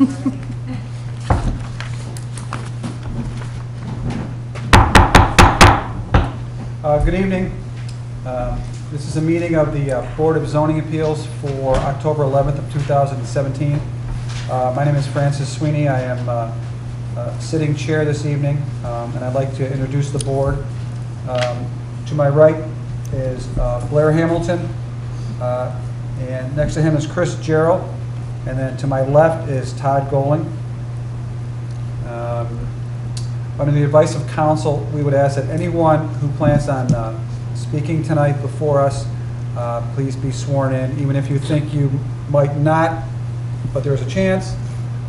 Good evening. This is a meeting of the Board of Zoning Appeals for October 11th of 2017. My name is Francis Sweeney. I am sitting chair this evening, and I'd like to introduce the board. To my right is Blair Hamilton, and next to him is Chris Jarrell, and then to my left is Todd Goling. Under the advice of counsel, we would ask that anyone who plans on speaking tonight before us, please be sworn in. Even if you think you might not, but there's a chance,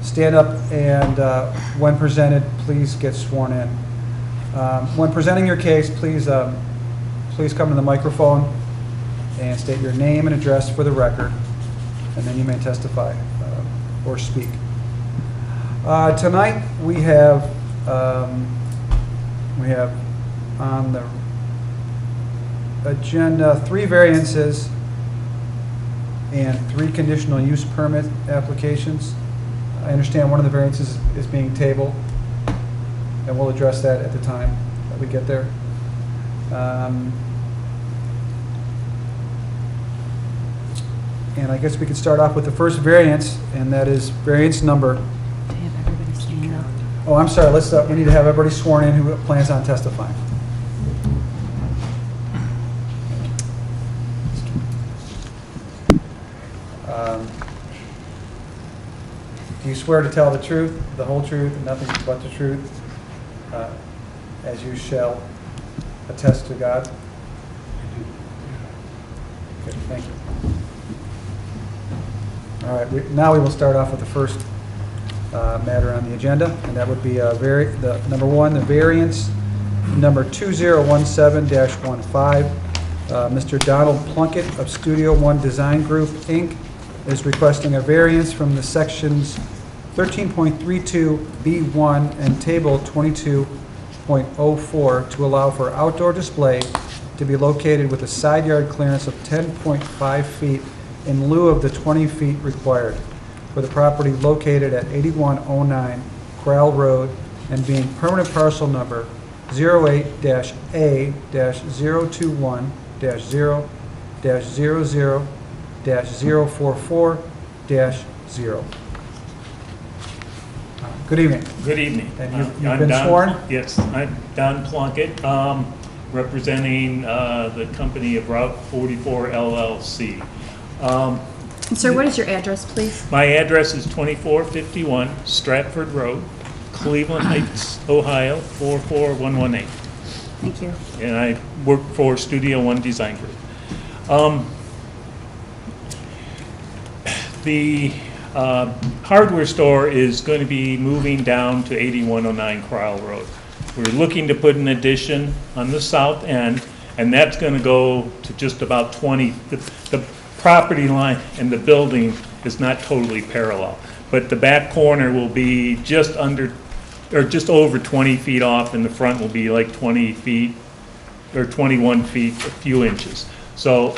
stand up and when presented, please get sworn in. When presenting your case, please come to the microphone and state your name and address for the record, and then you may testify or speak. Tonight we have on the agenda 3 variances and 3 conditional use permit applications. I understand one of the variances is being tabled, and we'll address that at the time that we get there. And I guess we could start off with the first variance, and that is variance number. Oh, I'm sorry. We need to have everybody sworn in who plans on testifying. Do you swear to tell the truth, the whole truth, and nothing but the truth, as you shall attest to God? I do. Good, thank you. All right, now we will start off with the first matter on the agenda, and that would be number 1, the variance number 2017-15. Mr. Donald Plunkett of Studio One Design Group, Inc. is requesting a variance from the sections 13.32B1 and table 22.04 to allow for outdoor display to be located with a side yard clearance of 10.5 feet in lieu of the 20 feet required for the property located at 8109 Corral Road and being permanent parcel number 08-A-021-0-00-044-0. Good evening. Good evening. And you've been sworn? Yes, I'm Don Plunkett, representing the company of Route 44 LLC. Sir, what is your address, please? My address is 2451 Stratford Road, Cleveland Heights, Ohio, 44118. Thank you. And I work for Studio One Design Group. The hardware store is going to be moving down to 8109 Corral Road. We're looking to put an addition on the south end, and that's going to go to just about 20. The property line and the building is not totally parallel, but the back corner will be just under or just over 20 feet off, and the front will be like 20 feet or 21 feet, a few inches. So,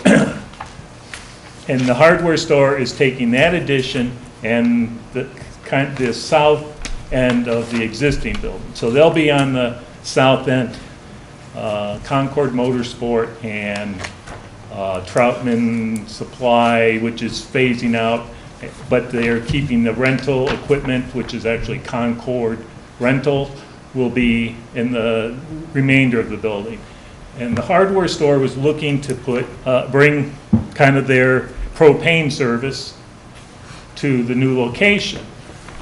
and the hardware store is taking that addition and the south end of the existing building. So they'll be on the south end. Concord Motorsport and Troutman Supply, which is phasing out, but they're keeping the rental equipment, which is actually Concord Rental, will be in the remainder of the building. And the hardware store was looking to bring kind of their propane service to the new location.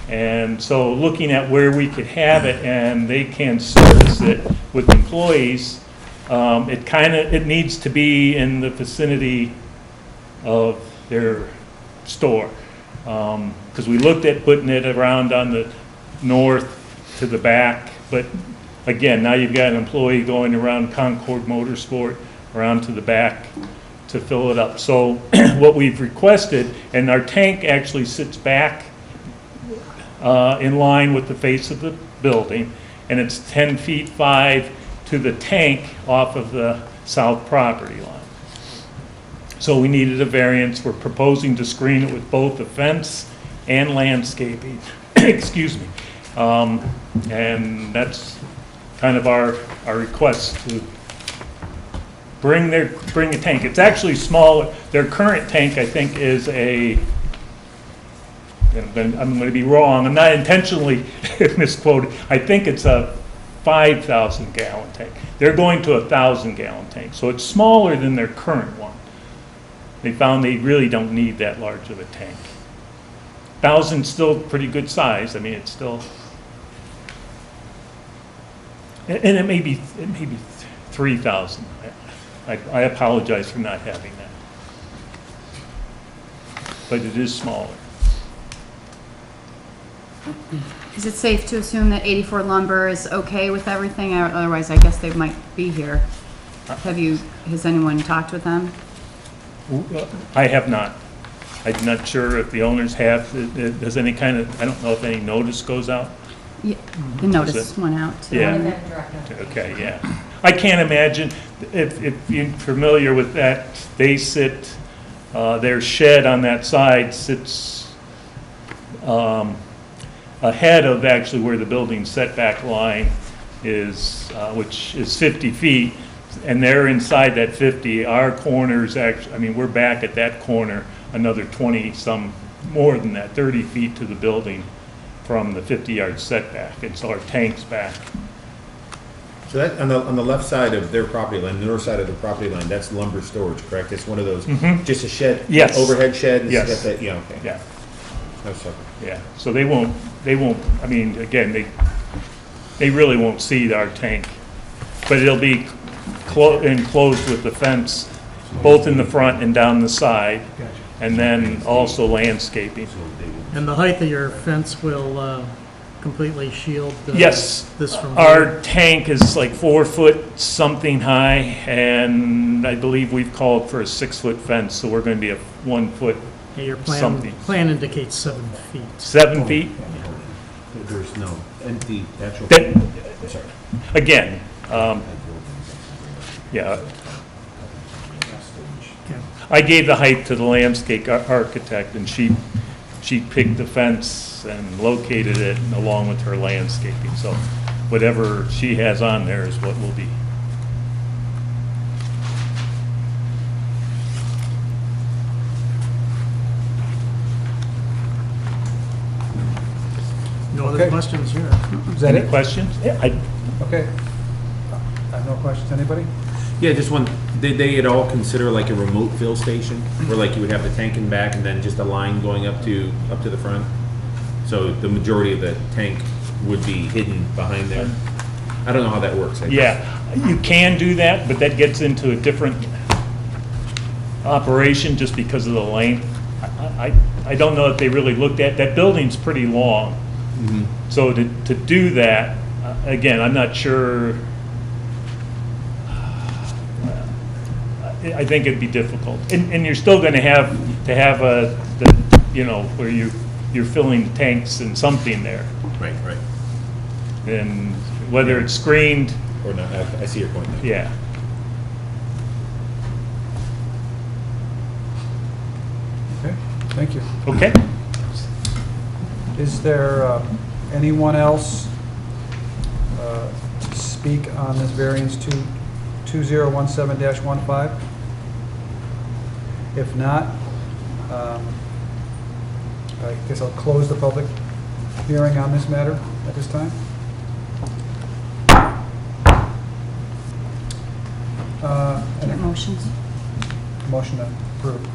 And so looking at where we could have it and they can service it with employees, it needs to be in the vicinity of their store. Because we looked at putting it around on the north to the back, but again, now you've got an employee going around Concord Motorsport around to the back to fill it up. So what we've requested, and our tank actually sits back in line with the face of the building, and it's 10 feet 5 to the tank off of the south property line. So we needed a variance. We're proposing to screen it with both a fence and landscaping. excuse me. And that's kind of our request to bring a tank. It's actually smaller. Their current tank, I think, is I'm going to be wrong. I'm not intentionally misquoted. I think it's a 5,000 gallon tank. They're going to a 1,000 gallon tank. So it's smaller than their current one. They found they really don't need that large of a tank. 1,000 still pretty good size. I mean, it's still, and it may be 3,000. I apologize for not having that, but it is smaller. Is it safe to assume that 84 Lumber is okay with everything? Otherwise, I guess they might be here. Has anyone talked with them? I have not. I'm not sure if the owners have. Does any kind of, I don't know if any notice goes out? Yeah, the notice went out. Too. Yeah. Okay, yeah. I can't imagine, if you're familiar with that, they sit, their shed on that side sits ahead of actually where the building setback line is, which is 50 feet, and they're inside that 50. Our corner's actually, I mean, we're back at that corner another 20 some, more than that, 30 feet to the building from the 50-yard setback, and so our tank's back. So that, on the left side of their property line, the north side of the property line, that's lumber storage, correct? It's one of those, just a shed? Yes. Overhead shed? And Yes. it's got that, yeah, okay. Yeah. No separate. Yeah, so they won't, I mean, again, they really won't see our tank, but it'll be enclosed with the fence, both in the front and down the side, and then also landscaping. And the height of your fence will completely shield Yes, this from our tank is like 4 foot something high, and I believe we've called for a 6-foot fence, so we're going to be a 1 foot. Yeah, your something. plan indicates 7 feet. 7 feet? There's no empty actual. That- I'm sorry. Again, yeah, Okay. I gave the height to the landscape architect, and she picked the fence and located it along with her landscaping. So whatever she has on there is what will be. No other Okay. questions here. Is that Any it? questions? Yeah, Okay. I have no questions. Anybody? Yeah, just one, did they at all consider like a remote fill station? Where like you would have the tank in back and then just a line going up to the front? So the majority of the tank would be hidden behind there? I don't know how that works. yeah, you can do that, but that gets into a different operation just because of the length. I don't know if they really looked at, that building's pretty long. So to do that, again, I'm not sure. I think it'd be difficult, and you're still going to have where you're filling the tanks and something there, Right, right. and whether it's screened, Or not, I see your point now. yeah. Okay, thank you. Okay. Is there anyone else to speak on this variance 2017-15? If not, I guess I'll close the public hearing on this matter at this time. Get motions. Motion to approve.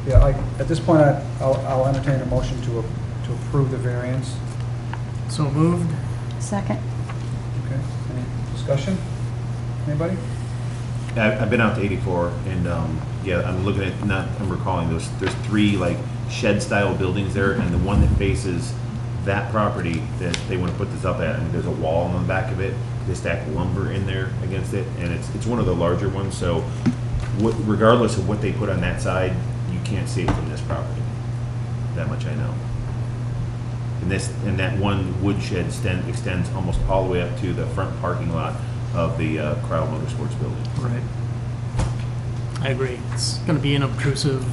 Yeah, at this point, I'll entertain a motion to approve the variance. So moved. Second. Okay, any discussion? Anybody? I've been out to 84, and yeah, I'm looking at, I'm recalling there's 3 like shed-style buildings there, and the one that faces that property that they want to put this up at, and there's a wall on the back of it. They stack lumber in there against it, and it's one of the larger ones. So, regardless of what they put on that side, you can't see it from this property. That much I know. And that one woodshed extends almost all the way up to the front parking lot of the Crowell Motorsports building. Right. I agree. It's going to be inobtrusive.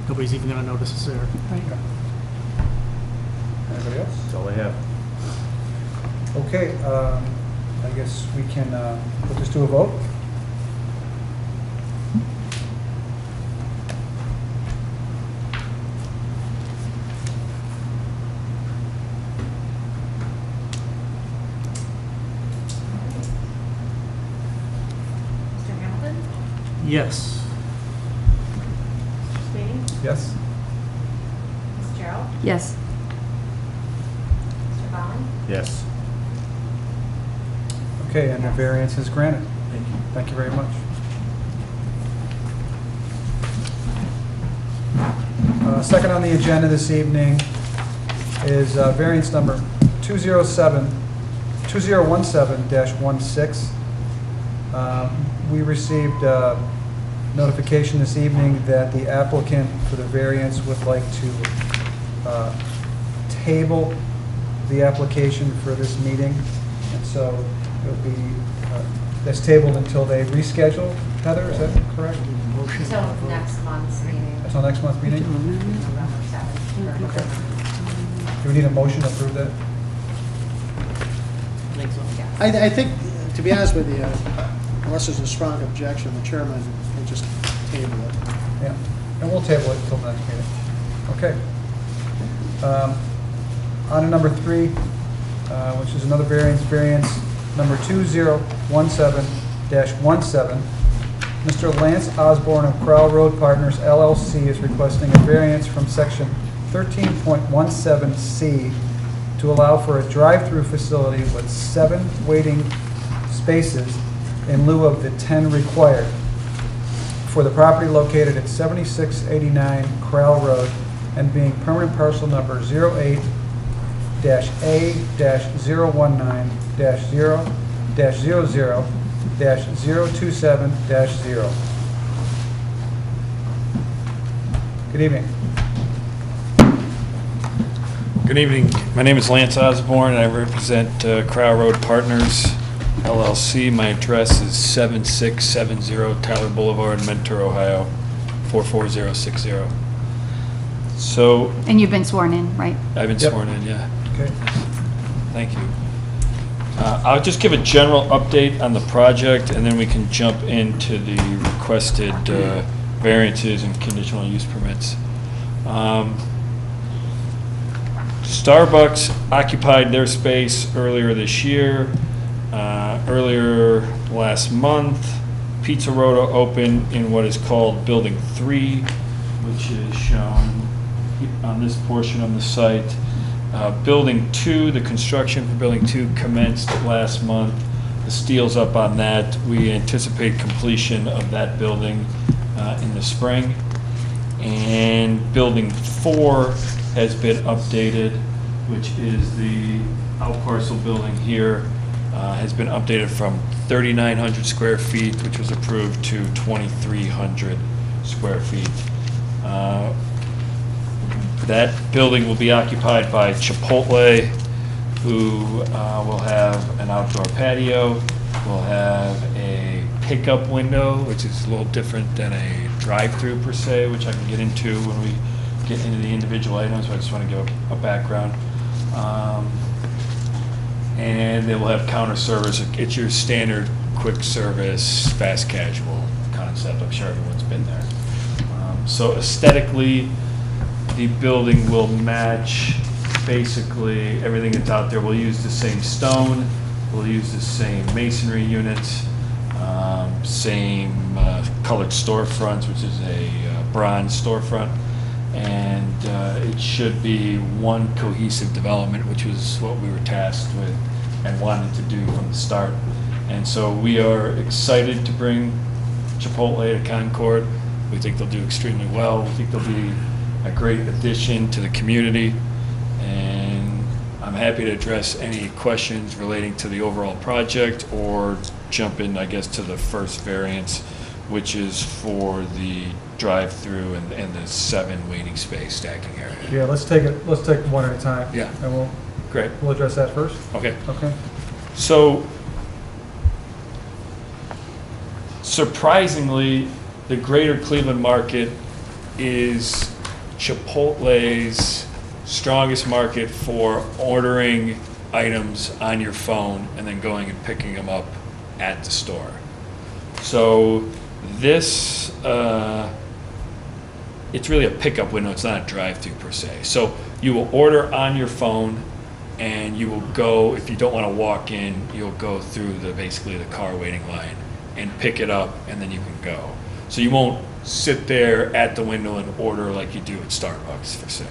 Nobody's even going to notice it's there. Right. Anybody else? That's all I have. Okay, I guess we can put this to a vote. Mr. Hamilton? Yes. Mr. Spady? Yes? Ms. Gerald? Yes. Mr. Bowling? Yes. Okay, and the variance is granted. Thank you. Thank you very much. Second on the agenda this evening is variance number 2017-16. We received notification this evening that the applicant for the variance would like to table the application for this meeting. And so it'll be, that's tabled until they reschedule. Heather, is that correct? Until next month's meeting, Until next month's meeting? November 7th. Okay. Do we need a motion to approve that? I think, to be honest with you, unless there's a strong objection, the chairman can just table it. Yeah, and we'll table it until the next meeting. Okay. On to number 3, which is another variance number 2017-17. Mr. Lance Osborne of Crowell Road Partners LLC is requesting a variance from section 13.17C to allow for a drive-through facility with 7 waiting spaces in lieu of the 10 required for the property located at 7689 Crowell Road and being permanent parcel number 08-A-0-0-00-027-0. Good evening. Good evening. My name is Lance Osborne, and I represent Crowell Road Partners, LLC. My address is 7670 Tyler Boulevard, Mentor, Ohio, 44060. So, And you've been sworn in, right? I've been Yep. sworn in, yeah. Okay. Thank you. I'll just give a general update on the project, and then we can jump into the requested variances and conditional use permits. Starbucks occupied their space earlier this year. Earlier last month, Pizza Rota opened in what is called Building 3, which is shown on this portion of the site. Building 2, the construction for Building 2 commenced last month. The steel's up on that. We anticipate completion of that building in the spring. And Building 4 has been updated, which is the outparcel building here, has been updated from 3,900 square feet, which was approved, to 2,300 square feet. That building will be occupied by Chipotle, who will have an outdoor patio, will have a pickup window, which is a little different than a drive-through per se, which I can get into when we get into the individual items, but I just want to give a background. And they will have counter service. It's your standard quick service, fast casual concept. I'm sure everyone's been there. So aesthetically, the building will match basically everything that's out there. We'll use the same stone, we'll use the same masonry units, same colored storefronts, which is a bronze storefront. And it should be one cohesive development, which was what we were tasked with and wanted to do from the start. And so we are excited to bring Chipotle to Concord. We think they'll do extremely well. We think they'll be a great addition to the community. And I'm happy to address any questions relating to the overall project or jump in, I guess, to the first variance, which is for the drive-through and the 7 waiting space stacking area. Yeah, let's take one at a time. Yeah. And Great. we'll address that first. Okay. Okay. So, surprisingly, the greater Cleveland market is Chipotle's strongest market for ordering items on your phone and then going and picking them up at the store. So this, it's really a pickup window, it's not a drive-through per se. So you will order on your phone and you will go, if you don't want to walk in, you'll go through basically the car waiting line and pick it up and then you can go. So you won't sit there at the window and order like you do at Starbucks per se.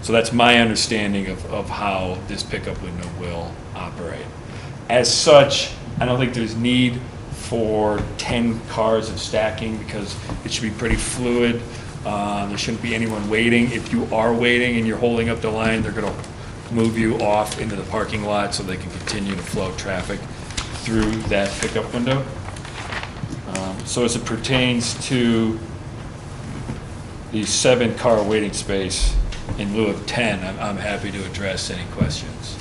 So that's my understanding of how this pickup window will operate. As such, I don't think there's need for 10 cars of stacking because it should be pretty fluid. There shouldn't be anyone waiting. If you are waiting and you're holding up the line, they're going to move you off into the parking lot so they can continue to flow traffic through that pickup window. So as it pertains to the 7-car waiting space in lieu of 10, I'm happy to address any questions.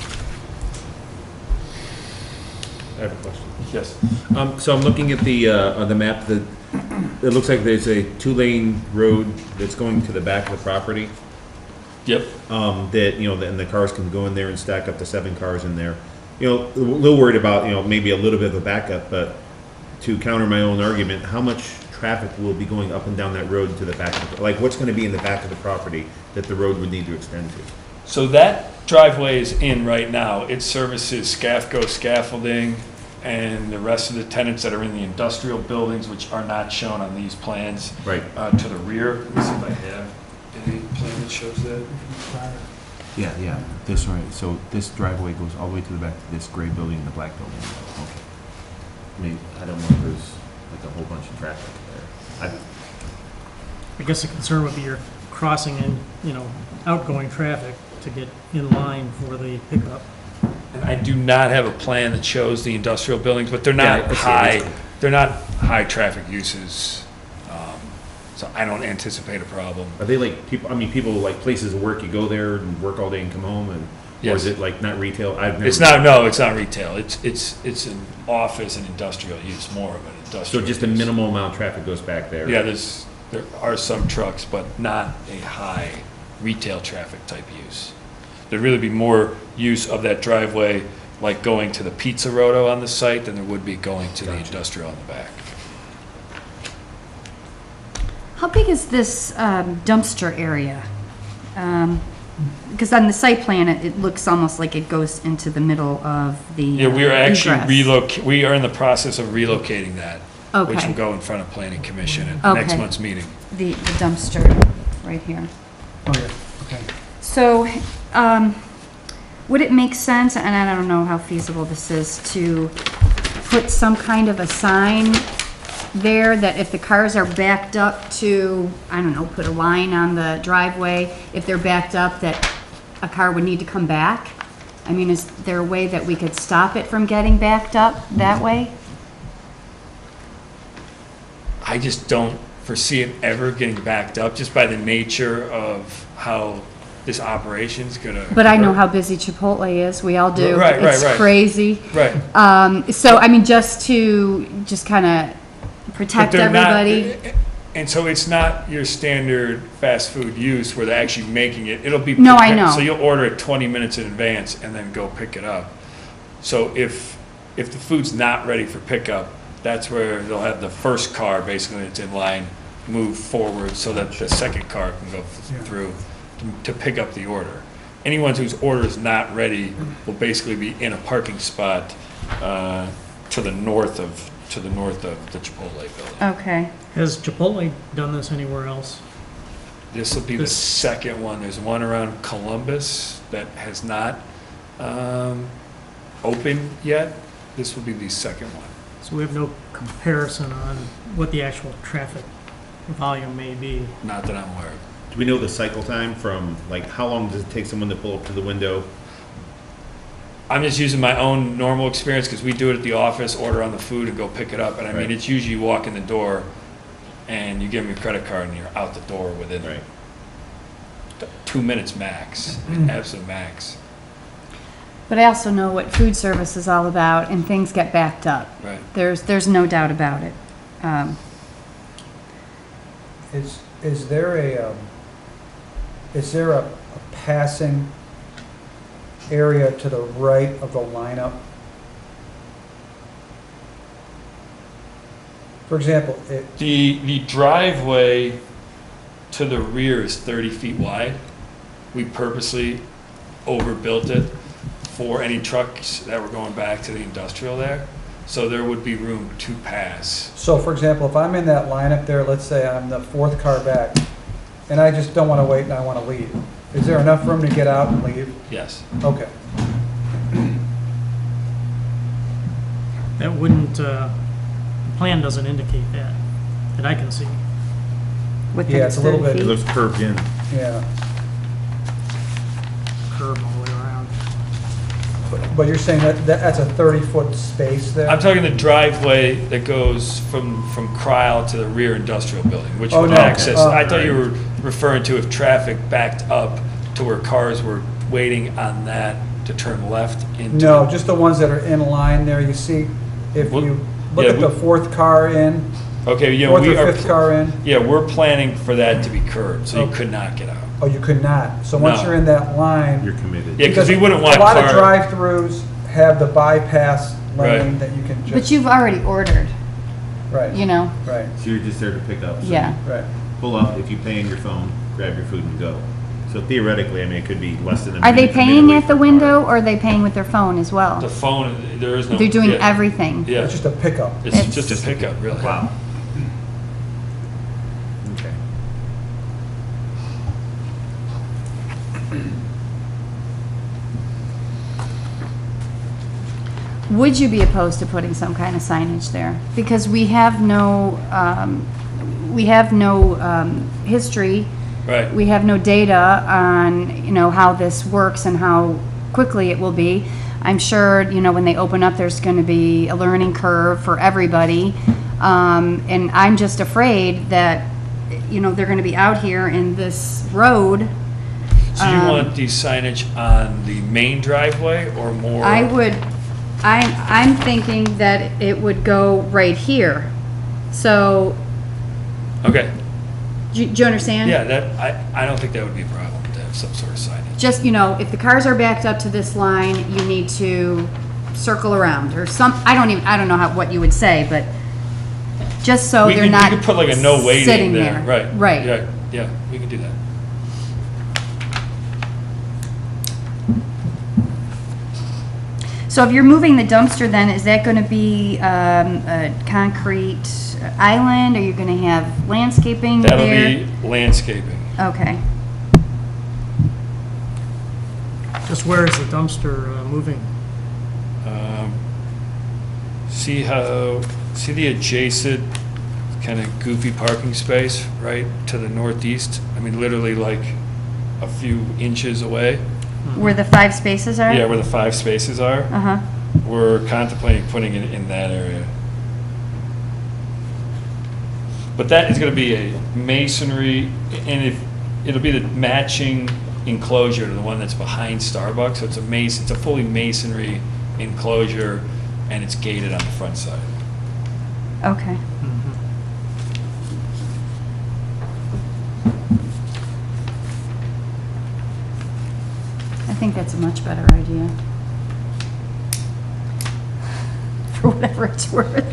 I have a question. Yes. So I'm looking at the map, it looks like there's a 2-lane road that's going to the back of the property. Yep. That, and the cars can go in there and stack up to 7 cars in there. A little worried about, maybe a little bit of a backup, but to counter my own argument, how much traffic will be going up and down that road to the back of what's going to be in the back of the property that the road would need to extend to? So that driveway is in right now. It services Scafco scaffolding and the rest of the tenants that are in the industrial buildings, which are not shown on these plans. Right. To the rear. Let me see if I have any plan that shows that. Yeah, this right. So this driveway goes all the way to the back to this gray building and the black building. Okay. I don't know if there's like a whole bunch of traffic there. I guess the concern would be you're crossing in, outgoing traffic to get in line for the pickup. And I do not have a plan that shows the industrial buildings, but they're Yeah, not I see it. high. They're not high traffic uses, so I don't anticipate a problem. Are they like people? People like places of work. You go there and work all day and come home, and or Yes. is it like not retail? I've never. It's not. No, it's not retail. It's an office and industrial use, more of an So industrial. just a use. minimal amount of traffic goes back there. Yeah, there are some trucks, but not a high retail traffic type use. There'd really be more use of that driveway, like going to the Pizza Roto on the site, than there would be going to the industrial on the back. How big is this dumpster area? Because on the site plan, it looks almost like it goes into the middle of the Yeah, we are actually egress. we are in the process of relocating that, which Okay. will go in front of Planning Commission at next Okay. month's meeting. The dumpster right here. Oh, yeah, okay. So, would it make sense, and I don't know how feasible this is, to put some kind of a sign there that if the cars are backed up to, I don't know, put a line on the driveway, if they're backed up, that a car would need to come back? I mean, is there a way that we could stop it from getting backed up that way? I just don't foresee it ever getting backed up, just by the nature of how this operation's gonna. But I know occur. how busy Chipotle is, we all do. Right, right, It's right. crazy. Right. So, I mean, just kind of protect But they're not- everybody. And so it's not your standard fast food use where they're actually making it. It'll be. No, I prepared- know. So you'll order it 20 minutes in advance and then go pick it up. So if the food's not ready for pickup, that's where they'll have the first car, basically, that's in line, move forward so that the second car can go through to pick up the order. Anyone whose order is not ready will basically be in a parking spot to the north of the Chipotle building. Okay. Has Chipotle done this anywhere else? This will be the This- second one. There's one around Columbus that has not opened yet. This will be the second one. So we have no comparison on what the actual traffic volume may be. Not that I'm aware of. Do we know the cycle time from how long does it take someone to pull up to the window? I'm just using my own normal experience because we do it at the office, order on the food and go pick it up. And I mean, Right. it's usually you walk in the door and you give them your credit card and you're out the door within Right. 2 minutes max, absolute max. But I also know what food service is all about, and things get backed up. Right. There's no doubt about it. Is there a a passing area to the right of the lineup? For example, The driveway to the rear is 30 feet wide. We purposely overbuilt it for any trucks that were going back to the industrial there. So there would be room to pass. so for example, if I'm in that lineup there, let's say I'm the fourth car back, and I just don't want to wait and I want to leave, is there enough room to get out and leave? Yes. Okay. That wouldn't, the plan doesn't indicate that I can see. With Yeah, it's a little bit- It looks curved in. Yeah, Curve all the way around. but you're saying that's a 30-foot space there? I'm talking the driveway that goes from Cryle to the rear industrial building, which Oh, would no. access, Oh. I thought you were referring to if traffic backed up to where cars were waiting on that to turn left into. No, just the ones that are in line there, you see, if Well, you look yeah, at the fourth car in, Okay, yeah, fourth we or are, fifth car in, yeah, we're planning for that to be curbed, so you Okay. could not get out. oh, you could not. So once No. you're in that line. You're committed. Yeah, because we wouldn't want a lot of car. drive-throughs have the bypass lane Right. that you can just. But you've already ordered, Right, you know? right, So you're just there to pick up. So Yeah. you right. Pull up, if you pay on your phone, grab your food and go. So theoretically, I mean, it could be less than a minute. Are they to minute paying wait at the for a window, car. or are they paying with their phone as well? The phone, there is no. They're doing yeah, everything. Yeah, It's just a pickup. it's just a pickup, really. Wow. Okay. Would you be opposed to putting some kind of signage there? Because we have no history, Right. we have no data on, you know, how this works and how quickly it will be. I'm sure, you know, when they open up, there's going to be a learning curve for everybody. And I'm just afraid that, you know, they're going to be out here in this road. So you want the signage on the main driveway or more? I'm thinking that it would go right here. So, Okay, do you understand? yeah, I don't think that would be a problem to have some sort of signage. Just, you know, if the cars are backed up to this line, you need to circle around or I don't know what you would say, but just so We they're could- not We could put like a no waiting sitting there, right. Right. Yeah, yeah, we can do that. So if you're moving the dumpster, then is that going to be a concrete island? Are you going to have landscaping there? That'll be landscaping. Okay. Just where is the dumpster moving? See the adjacent kind of goofy parking space right to the northeast? I mean, literally like a few inches away. Where the 5 spaces are? Yeah, where the 5 spaces are. Uh-huh. We're contemplating putting it in that area. But that is going to be a masonry, and it'll be the matching enclosure to the one that's behind Starbucks. So it's a fully masonry enclosure, and it's gated on the front side. Okay. I think that's a much better idea. For whatever it's worth.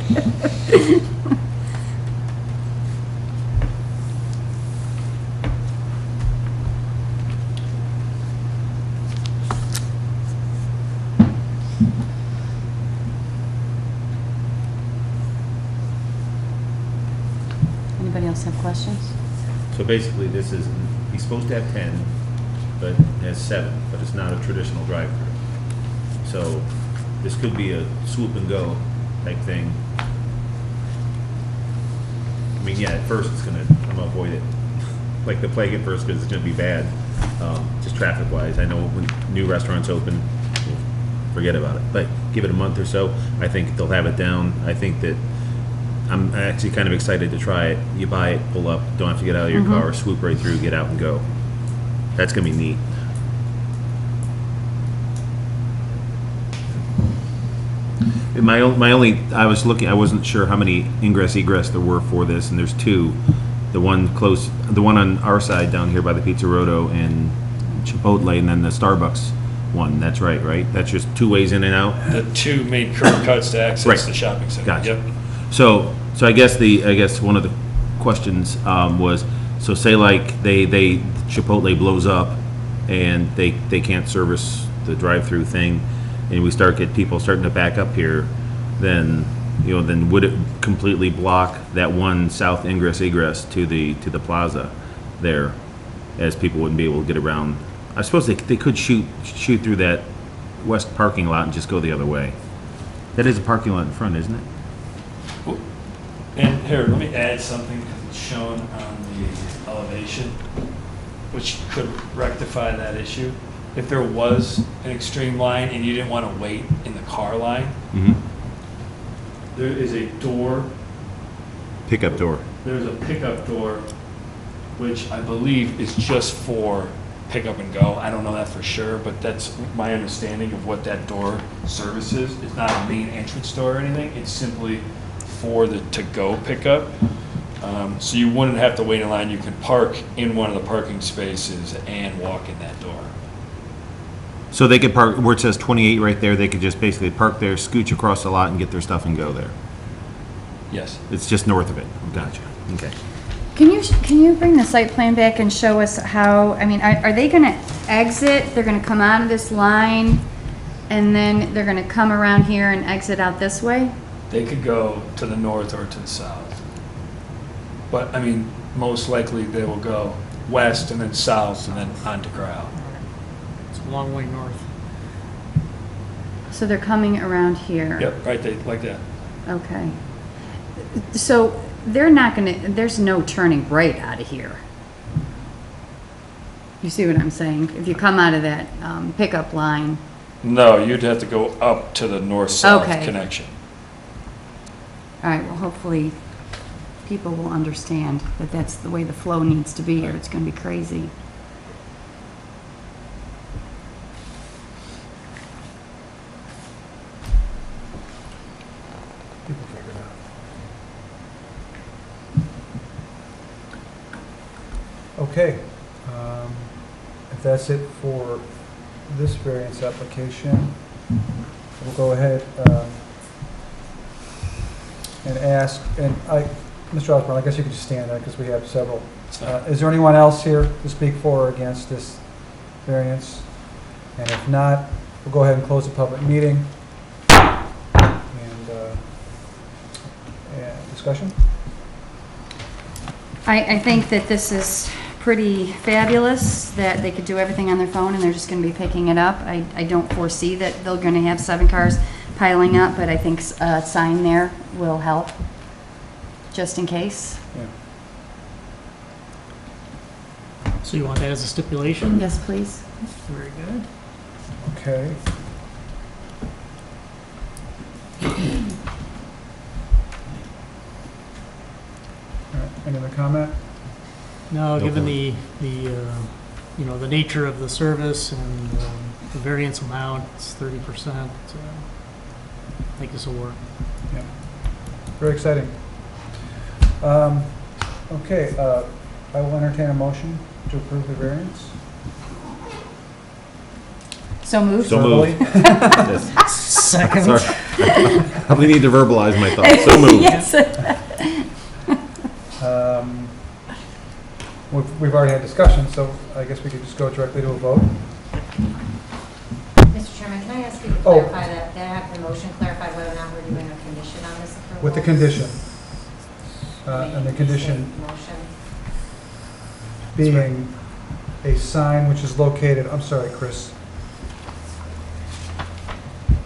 Anybody else have questions? So basically, this is, he's supposed to have 10, but it has 7, but it's not a traditional drive-through. So this could be a swoop and go type thing. I mean, yeah, at first I'm gonna avoid it like the plague at first because it's gonna be bad, just traffic-wise. I know when new restaurants open, we'll forget about it. But give it a month or so, I think they'll have it down. I think that I'm actually kind of excited to try it. You buy it, pull up, don't have to get out of your car, swoop right through, get out and go. That's gonna be neat. And my only, I was looking, I wasn't sure how many ingress egress there were for this, and there's 2. The one on our side down here by the Pizza Roto and Chipotle, and then the Starbucks one. That's right? That's just two ways in and out? The two main curb cuts to access Right. the shopping center. Gotcha. Yep. So I guess one of the questions was, so say like they Chipotle blows up and they can't service the drive-through thing, and we get people starting to back up here, then would it completely block that one south egress to the plaza there, as people wouldn't be able to get around? I suppose they could shoot through that west parking lot and just go the other way. That is a parking lot in front, isn't it? And here, let me add something because it's shown on the elevation, which could rectify that issue. If there was an extreme line and you didn't want to wait in the car line, there is a door. Pickup door. There's a pickup door, which I believe is just for pick up and go. I don't know that for sure, but that's my understanding of what that door services. It's not a main entrance door or anything. It's simply for the to-go pickup. So you wouldn't have to wait in line. You can park in one of the parking spaces and walk in that door. So they could park where it says 28 right there. They could just basically park there, scooch across the lot, and get their stuff and go there. Yes. It's just north of it. Gotcha. Okay. Can you bring the site plan back and show us how, I mean, are they gonna exit, they're gonna come out of this line, and then they're gonna come around here and exit out this way? They could go to the north or to the south. But, I mean, most likely they will go west and then south and then on to Corral. It's a long way north. So they're coming around here? Yep, right, they, like that. Okay. So they're not gonna, there's no turning right out of here. You see what I'm saying? If you come out of that pickup line. No, you'd have to go up to the north-south Okay. connection. All right, well, hopefully people will understand that that's the way the flow needs to be, or it's gonna be crazy. People figure it out. Okay, if that's it for this variance application, we'll go ahead and ask, Mr. Osborne, I guess you could just stand there because we have several. Is there anyone else here to speak for or against this variance? And if not, we'll go ahead and close the public meeting. And discussion? I think that this is pretty fabulous, that they could do everything on their phone and they're just gonna be picking it up. I don't foresee that they're gonna have 7 cars piling up, but I think a sign there will help, just in case. Yeah. So you want that as a stipulation? Yes, please. Very good. Okay. All right, any other comment? Now, No given the the nature of the service and the variance amount, it's 30%. I think this will work. Yeah. Very exciting. Okay, I will entertain a motion to approve the variance. So moved? So moved. Verbally? Yes. Second. Sorry. I probably need to verbalize my thoughts. So moved. Yes. We've already had discussion, so I guess we could just go directly to a vote. Mr. Chairman, can I ask you to Oh. clarify that have the motion clarified whether or not we're doing a condition on this approval? With the condition, Maybe and the you condition say Motion. being a sign which is located, I'm sorry, Chris.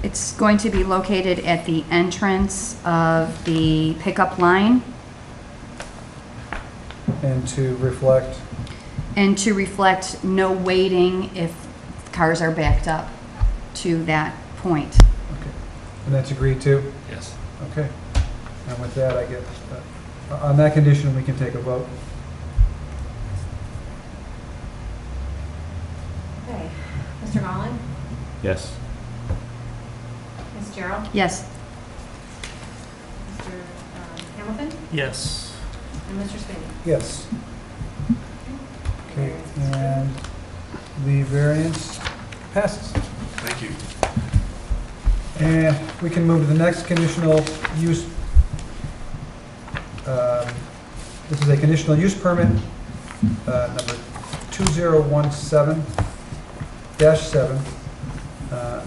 It's going to be located at the entrance of the pickup line And to reflect, and to reflect no waiting if cars are backed up to that point. okay, and that's agreed to? Yes. Okay, and with that, I get, on that condition, we can take a vote. Okay. Mr. Mullin? Yes. Ms. Gerald? Yes. Mr. Hamilton? Yes. And Mr. Spinney? Yes. Okay, and The variance passes. Thank you. And we can move to the next conditional use. This is a conditional use permit, number 2017-7.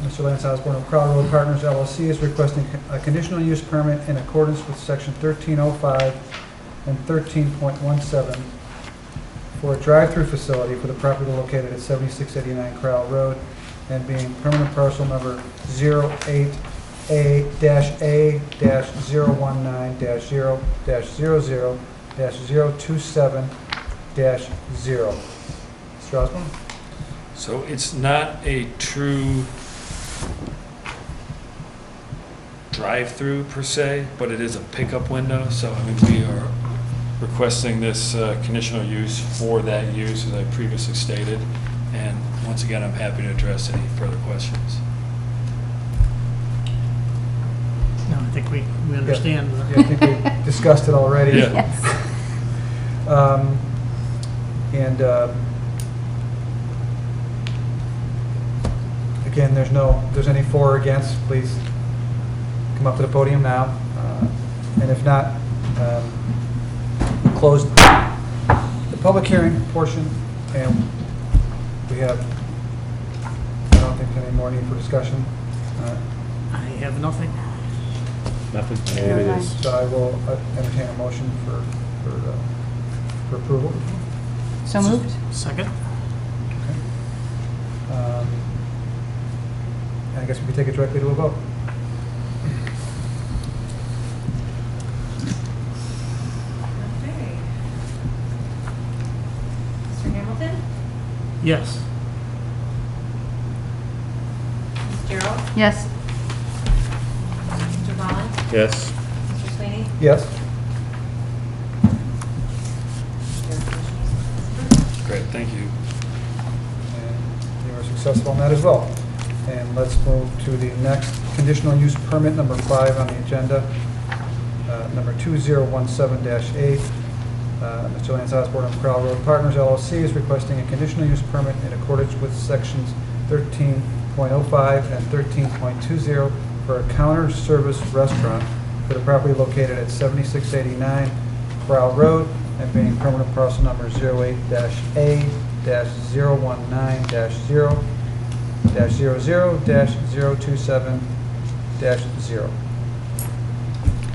Mr. Lance Osborne of Crowell Road Partners LLC is requesting a conditional use permit in accordance with section 1305 and 13.17 for a drive-through facility for the property located at 7689 Crowell Road and being permanent parcel number 08A-A-0-19-0-00-027-0. Mr. Osborne? So it's not a true drive-through per se, but it is a pickup window. So I mean, we are requesting this conditional use for that use, as I previously stated. And once again, I'm happy to address any further questions. No, I think we understand. Yeah, I think we discussed it already. Yeah. Yes. And again, if there's any for or against, please come up to the podium now. And if not, we'll close the public hearing portion, and we have, I don't think there's any more need for discussion. I have nothing. Nothing. So I will entertain a motion for approval. So moved? Second? And I guess we could take it directly to a vote. Okay. Mr. Hamilton? Yes. Ms. Gerald? Yes. Mr. Vaughn? Yes. Mr. Sweeney? Yes? Great, thank you. And you were successful in that as well. And let's move to the next conditional use permit, number 5 on the agenda, number 2017-8. Mr. Lance Osborne of Crowell Road Partners LLC is requesting a conditional use permit in accordance with sections 13.05 and 13.20 for a counter service restaurant for the property located at 7689 Crowell Road and being permanent parcel number 08-A-019-0-00-027-0.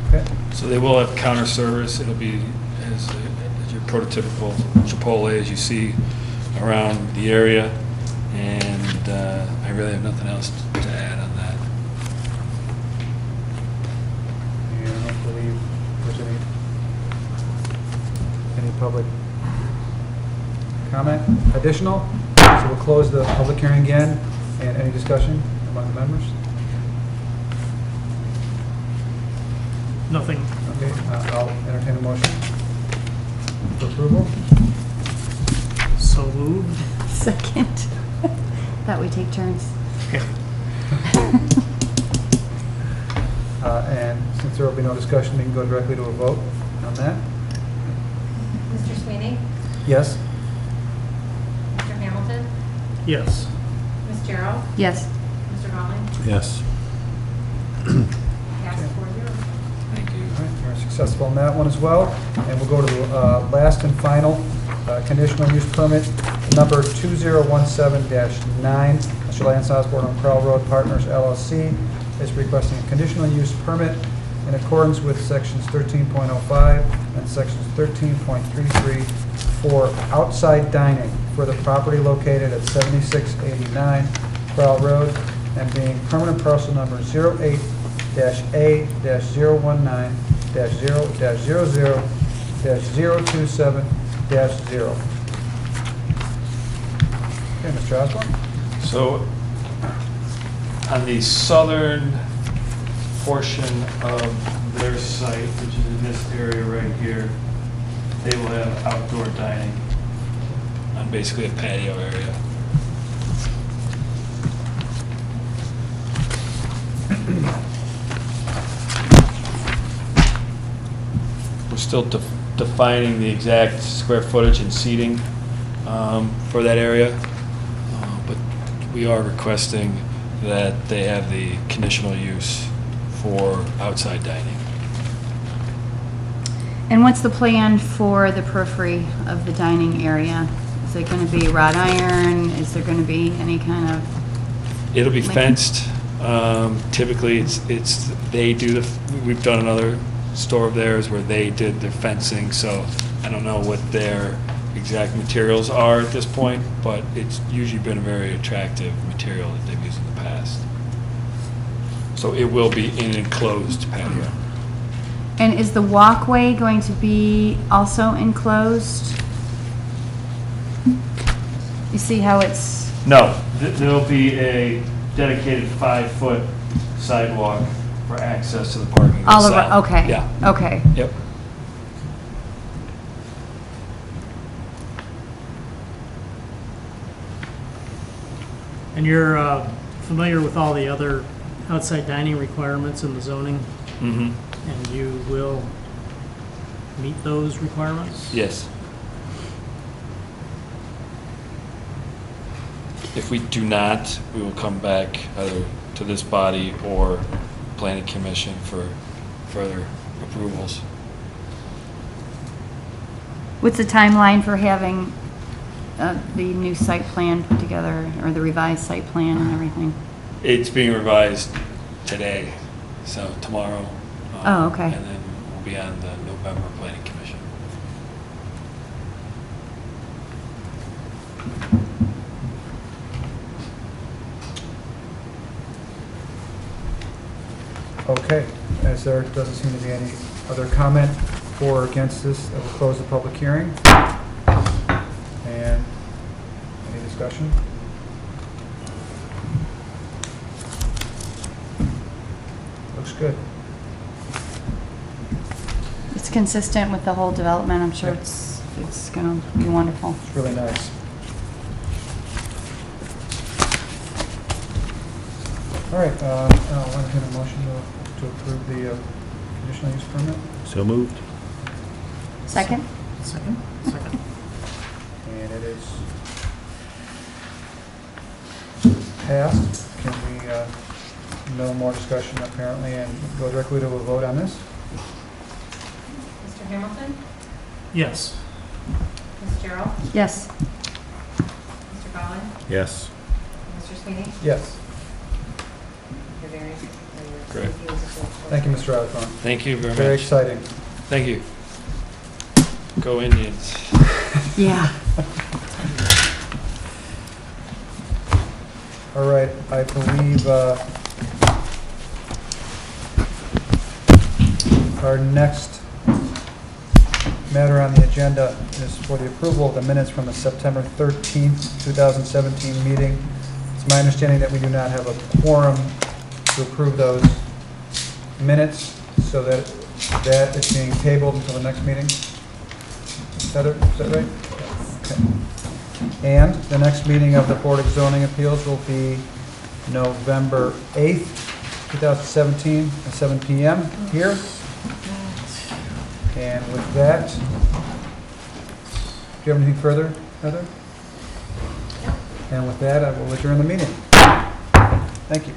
Okay. So they will have counter service. It'll be as your prototypical Chipotle as you see around the area. And I really have nothing else to add on that. And I don't believe there's any public comment additional. So we'll close the public hearing again. And any discussion among the members? Nothing. Okay, I'll entertain a motion for approval. So moved. Second. Thought we'd take turns. Okay. And since there will be no discussion, we can go directly to a vote on that. Mr. Sweeney? Yes? Mr. Hamilton? Yes. Ms. Gerald? Yes. Mr. Vaughn? Yes. Passed 4-0. Thank you. All right, you're successful on that one as well. And we'll go to the last and final conditional use permit, number 2017-9. Mr. Lance Osborne of Crowell Road Partners LLC is requesting a conditional use permit in accordance with sections 13.05 and sections 13.33 for outside dining for the property located at 7689 Crowell Road and being permanent parcel number 08-A-019-0-00-027-0. Okay, Mr. Osborne? So on the southern portion of their site, which is in this area right here, they will have outdoor dining on basically a patio area. We're still defining the exact square footage and seating for that area. we are requesting that they have the conditional use for outside dining. And what's the plan for the periphery of the dining area? Is it going to be wrought iron? Is there going to be any kind of? It'll be Like- fenced. Typically, it's they do we've done another store of theirs where they did the fencing, so I don't know what their exact materials are at this point, but it's usually been a very attractive material that they've used in the past. So it will be an enclosed patio. And is the walkway going to be also enclosed? You see how it's, No, there'll be a dedicated 5-foot sidewalk for access to the parking all inside. around, okay. Yeah. Okay. Yep. And you're familiar with all the other outside dining requirements in the zoning, Mm-hmm. and you will meet those requirements? Yes. If we do not, we will come back either to this body or planning commission for further approvals. What's the timeline for having the new site plan put together, or the revised site plan and everything? It's being revised today, so tomorrow. Oh, okay. And then we'll be on the November planning commission. Okay, as there doesn't seem to be any other comment for or against this, I will close the public hearing. And any discussion? Looks good. It's consistent with the whole development. I'm sure Yeah. it's going to be wonderful. It's really nice. All right, I'll entertain a motion to approve the conditional use permit. So moved. Second? Second? Second. And it is passed. Can we, no more discussion apparently, and go directly to a vote on this? Mr. Hamilton? Yes. Ms. Gerald? Yes. Mr. Collins? Yes. Mr. Sweeney? Yes. Your variance. Great. Thank you, Mr. Alcorn. Thank you very Very much. exciting. Thank you. Go Indians. Yeah. All right, I believe our next matter on the agenda is for the approval of the minutes from the September 13th, 2017 meeting. It's my understanding that we do not have a quorum to approve those minutes, so that is being tabled until the next meeting. Is that right? Okay. And the next meeting of the Board of Zoning Appeals will be November 8th, 2017, at 7 p.m. here. And with that, do you have anything further, Heather? And with that, I will adjourn the meeting. Thank you.